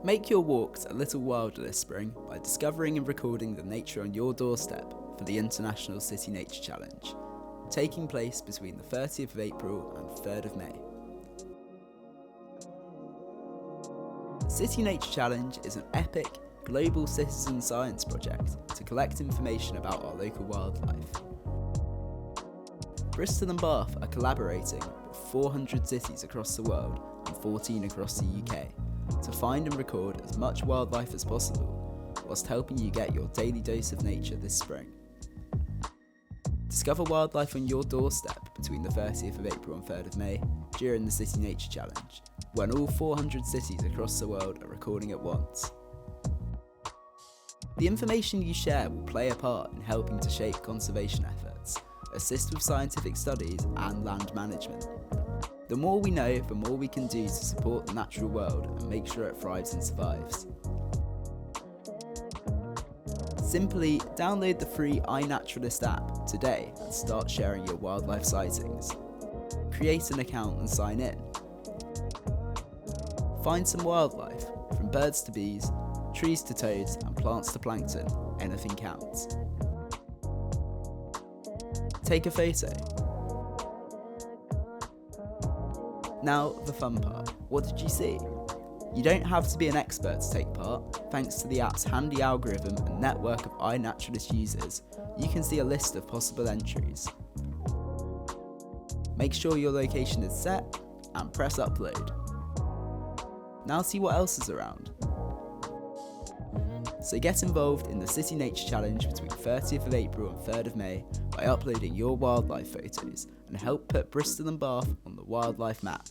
Make your walks a little wilder this spring by discovering and recording the nature on your doorstep for the International City Nature Challenge, taking place between the 30th of April and 3rd of May. The City Nature Challenge is an epic, global citizen science project to collect information about our local wildlife. Bristol and Bath are collaborating with 400 cities across the world and 14 across the UK to find and record as much wildlife as possible, whilst helping you get your daily dose of nature this spring. Discover wildlife on your doorstep between the 30th of April and 3rd of May during the City Nature Challenge, when all 400 cities across the world are recording at once. The information you share will play a part in helping to shape conservation efforts, assist with scientific studies and land management. The more we know, the more we can do to support the natural world and make sure it thrives and survives. Simply download the free iNaturalist app today and start sharing your wildlife sightings. Create an account and sign in. Find some wildlife, from birds to bees, trees to toads and plants to plankton, anything counts. Take a photo. Now, the fun part. What did you see? You don't have to be an expert to take part. Thanks to the app's handy algorithm and network of iNaturalist users, you can see a list of possible entries. Make sure your location is set and press upload. Now see what else is around. So get involved in the City Nature Challenge between 30th of April and 3rd of May by uploading your wildlife photos and help put Bristol and Bath on the wildlife map.